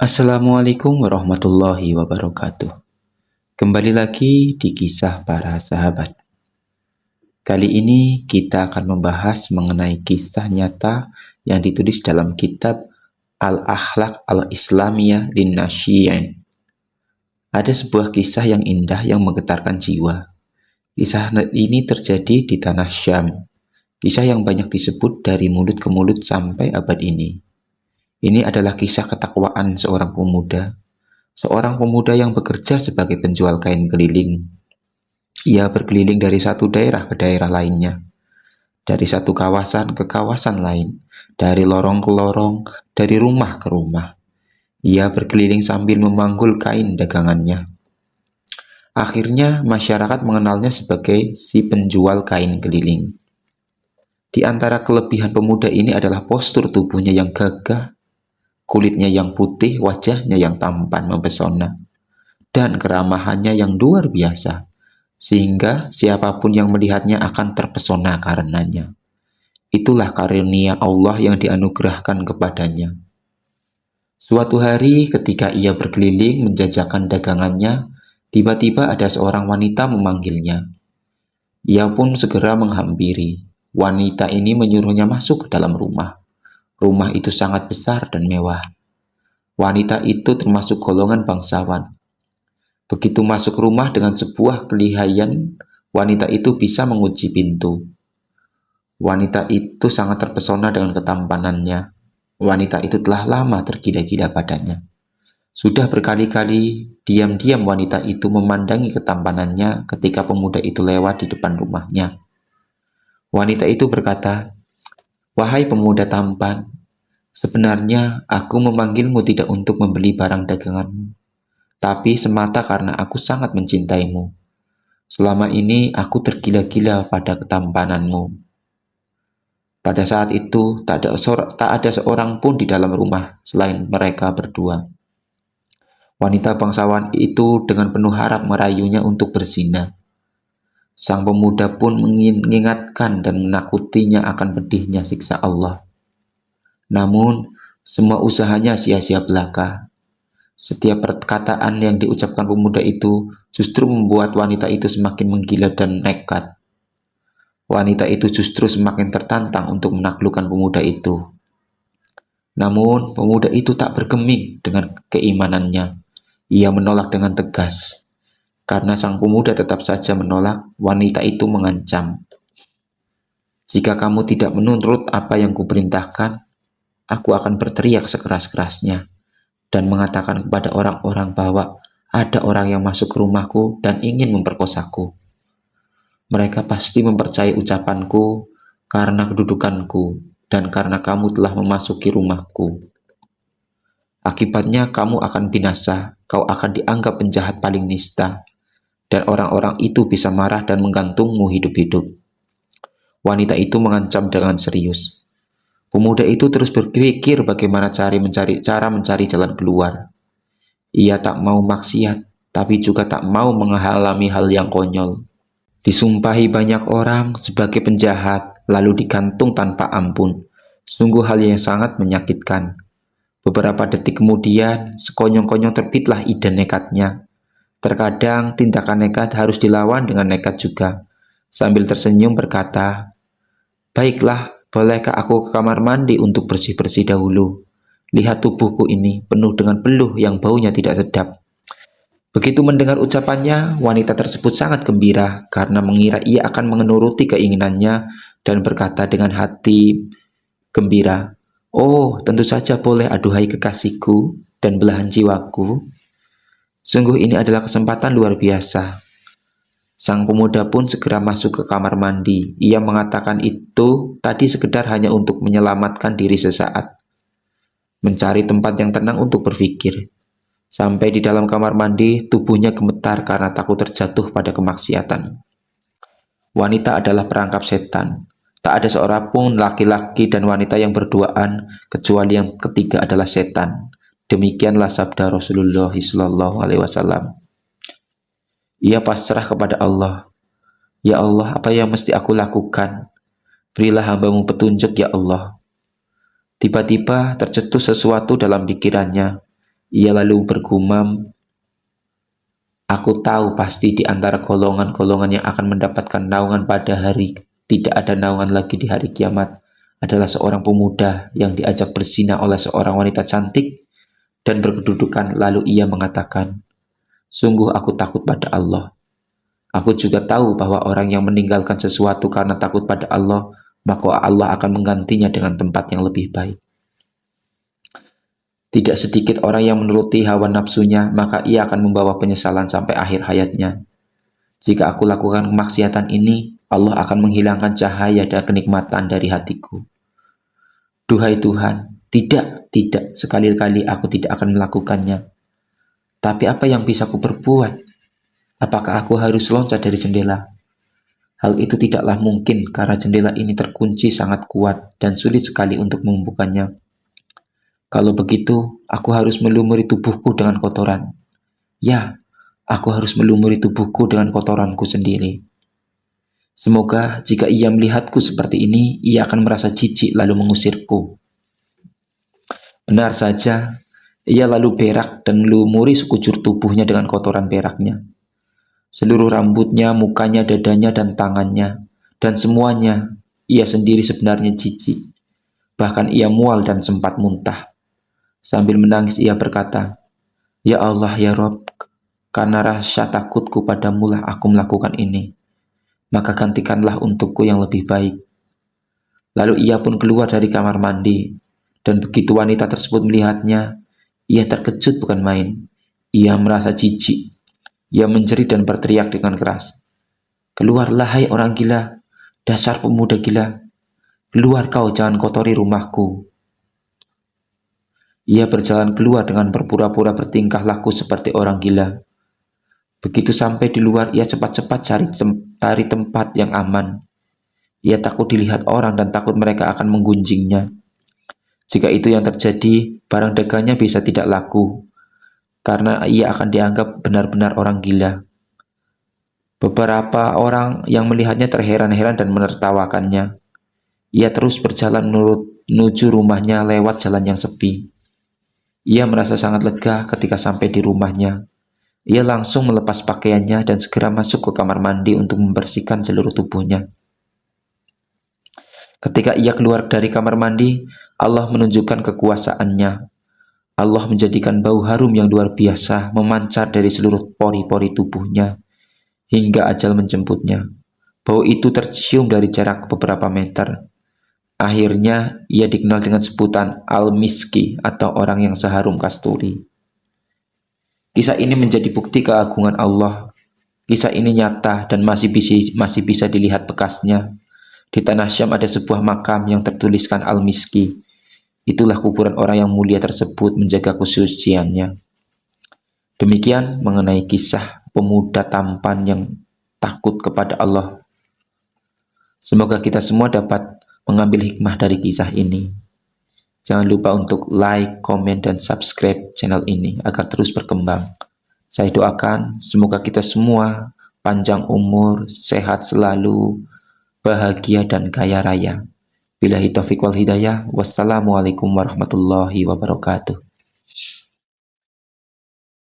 Assalamualaikum warahmatullahi wabarakatuh. Kembali lagi di kisah para sahabat. Kali ini kita akan membahas mengenai kisah nyata yang ditulis dalam kitab Al-Akhlaq Al-Islamiyah Linnasyi'in. Ada sebuah kisah yang indah yang menggetarkan jiwa. Kisah ini terjadi di tanah Syam. Kisah yang banyak disebut dari mulut ke mulut sampai abad ini. Ini adalah kisah ketakwaan seorang pemuda. Seorang pemuda yang bekerja sebagai penjual kain keliling. Ia berkeliling dari satu daerah ke daerah lainnya, dari satu kawasan ke kawasan lain, dari lorong ke lorong, dari rumah ke rumah. Ia berkeliling sambil memanggul kain dagangannya. Akhirnya masyarakat mengenalnya sebagai si penjual kain keliling. Di antara kelebihan pemuda ini adalah postur tubuhnya yang gagah, kulitnya yang putih, wajahnya yang tampan mempesona, dan keramahannya yang luar biasa, sehingga siapapun yang melihatnya akan terpesona karenanya. Itulah karunia Allah yang dianugerahkan kepadanya. Suatu hari ketika ia berkeliling menjajakan dagangannya, tiba-tiba ada seorang wanita memanggilnya. Ia pun segera menghampiri. Wanita ini menyuruhnya masuk ke dalam rumah. Rumah itu sangat besar dan mewah. Wanita itu termasuk golongan bangsawan. Begitu masuk rumah dengan sebuah kelihayan, wanita itu bisa mengunci pintu. Wanita itu sangat terpesona dengan ketampanannya. Wanita itu telah lama tergila-gila padanya. Sudah berkali-kali diam-diam wanita itu memandangi ketampanannya ketika pemuda itu lewat di depan rumahnya. Wanita itu berkata, "Wahai pemuda tampan, sebenarnya aku memanggilmu tidak untuk membeli barang daganganmu, tapi semata karena aku sangat mencintaimu. Selama ini aku tergila-gila pada ketampananmu." Pada saat itu tak ada seorang pun di dalam rumah selain mereka berdua. Wanita bangsawan itu dengan penuh harap merayunya untuk berzina. Sang pemuda pun mengingatkan dan menakutinya akan pedihnya siksa Allah. Namun, semua usahanya sia-sia belaka. Setiap perkataan yang diucapkan pemuda itu justru membuat wanita itu semakin menggila dan nekat. Wanita itu justru semakin tertantang untuk menaklukkan pemuda itu. Namun, pemuda itu tak bergeming dengan keimanannya. Ia menolak dengan tegas. Karena sang pemuda tetap saja menolak, wanita itu mengancam. "Jika kamu tidak menurut apa yang kuperintahkan, aku akan berteriak sekeras-kerasnya dan mengatakan kepada orang-orang bahwa ada orang yang masuk ke rumahku dan ingin memperkosaku. Mereka pasti mempercayai ucapanku karena kedudukanku dan karena kamu telah memasuki rumahku. Akibatnya kamu akan binasa, kau akan dianggap penjahat paling nista, dan orang-orang itu bisa marah dan menggantungmu hidup-hidup." Wanita itu mengancam dengan serius. Pemuda itu terus berpikir bagaimana cara mencari jalan keluar. Ia tak mau maksiat, tapi juga tak mau mengalami hal yang konyol. Disumpahi banyak orang sebagai penjahat, lalu digantung tanpa ampun. Sungguh hal yang sangat menyakitkan. Beberapa detik kemudian, sekonyong-konyong terbitlah ide nekatnya. Terkadang tindakan nekat harus dilawan dengan nekat juga. Sambil tersenyum berkata, "Baiklah, bolehkah aku ke kamar mandi untuk bersih-bersih dahulu? Lihat tubuhku ini penuh dengan beluh yang baunya tidak sedap." Begitu mendengar ucapannya, wanita tersebut sangat gembira karena mengira ia akan menuruti keinginannya dan berkata dengan hati gembira, "Oh, tentu saja boleh, aduhai kekasihku dan belahan jiwaku. Sungguh ini adalah kesempatan luar biasa." Sang pemuda pun segera masuk ke kamar mandi. Ia mengatakan itu tadi sekedar hanya untuk menyelamatkan diri sesaat, mencari tempat yang tenang untuk berpikir. Sampai di dalam kamar mandi, tubuhnya gemetar karena takut terjatuh pada kemaksiatan. Wanita adalah perangkap setan. Tak ada seorang pun laki-laki dan wanita yang berduaan, kecuali yang ketiga adalah setan. Demikianlah sabda Rasulullah SAW. Ia pasrah kepada Allah. "Ya Allah, apa yang mesti aku lakukan? Berilah hamba-Mu petunjuk, ya Allah." Tiba-tiba tercetus sesuatu dalam pikirannya. Ia lalu bergumam, "Aku tahu pasti di antara golongan-golongan yang akan mendapatkan naungan pada hari tidak ada naungan lagi di hari kiamat adalah seorang pemuda yang diajak berzina oleh seorang wanita cantik dan berkedudukan." Lalu ia mengatakan, "Sungguh aku takut pada Allah. Aku juga tahu bahwa orang yang meninggalkan sesuatu karena takut pada Allah, maka Allah akan menggantinya dengan tempat yang lebih baik." Tidak sedikit orang yang menuruti hawa nafsunya, maka ia akan membawa penyesalan sampai akhir hayatnya. Jika aku lakukan kemaksiatan ini, Allah akan menghilangkan cahaya dan kenikmatan dari hatiku. Duhai Tuhan, tidak, sekali-kali aku tidak akan melakukannya. Tapi apa yang bisa aku perbuat? Apakah aku harus loncat dari jendela? Hal itu tidaklah mungkin karena jendela ini terkunci sangat kuat dan sulit sekali untuk membukanya. Kalau begitu, aku harus melumuri tubuhku dengan kotoran. Ya, aku harus melumuri tubuhku dengan kotoranku sendiri. Semoga jika ia melihatku seperti ini, ia akan merasa jijik lalu mengusirku. Benar saja, ia lalu berak dan melumuri sekujur tubuhnya dengan kotoran beraknya. Seluruh rambutnya, mukanya, dadanya, dan tangannya, dan semuanya, ia sendiri sebenarnya jijik. Bahkan ia mual dan sempat muntah. Sambil menangis ia berkata, "Ya Allah, ya Rob, karena rasa takutku padamu lah aku melakukan ini. Maka gantikanlah untukku yang lebih baik." Lalu ia pun keluar dari kamar mandi, dan begitu wanita tersebut melihatnya, ia terkejut bukan main. Ia merasa jijik. Ia menjerit dan berteriak dengan keras, "Keluarlah hai orang gila, dasar pemuda gila. Keluar kau, jangan kotori rumahku." Ia berjalan keluar dengan berpura-pura bertingkah laku seperti orang gila. Begitu sampai di luar, ia cepat-cepat cari tempat yang aman. Ia takut dilihat orang dan takut mereka akan menggunjingnya. Jika itu yang terjadi, barang dagangnya bisa tidak laku, karena ia akan dianggap benar-benar orang gila. Beberapa orang yang melihatnya terheran-heran dan menertawakannya. Ia terus berjalan menuju rumahnya lewat jalan yang sepi. Ia merasa sangat lega ketika sampai di rumahnya. Ia langsung melepas pakaiannya dan segera masuk ke kamar mandi untuk membersihkan seluruh tubuhnya. Ketika ia keluar dari kamar mandi, Allah menunjukkan kekuasaannya. Allah menjadikan bau harum yang luar biasa memancar dari seluruh pori-pori tubuhnya hingga ajal menjemputnya. Bau itu tercium dari jarak beberapa meter. Akhirnya, ia dikenal dengan sebutan Al-Miski atau orang yang seharum kasturi. Kisah ini menjadi bukti keagungan Allah. Kisah ini nyata dan masih bisa dilihat bekasnya. Di tanah Syam ada sebuah makam yang tertuliskan Al-Miski. Itulah kuburan orang yang mulia tersebut menjaga kesuciannya. Demikian mengenai kisah pemuda tampan yang takut kepada Allah. Semoga kita semua dapat mengambil hikmah dari kisah ini. Jangan lupa untuk like, komen, dan subscribe channel ini agar terus berkembang. Saya doakan semoga kita semua panjang umur, sehat selalu, bahagia dan kaya raya. Billahi taufiq wal hidayah. Wassalamualaikum warahmatullahi wabarakatuh.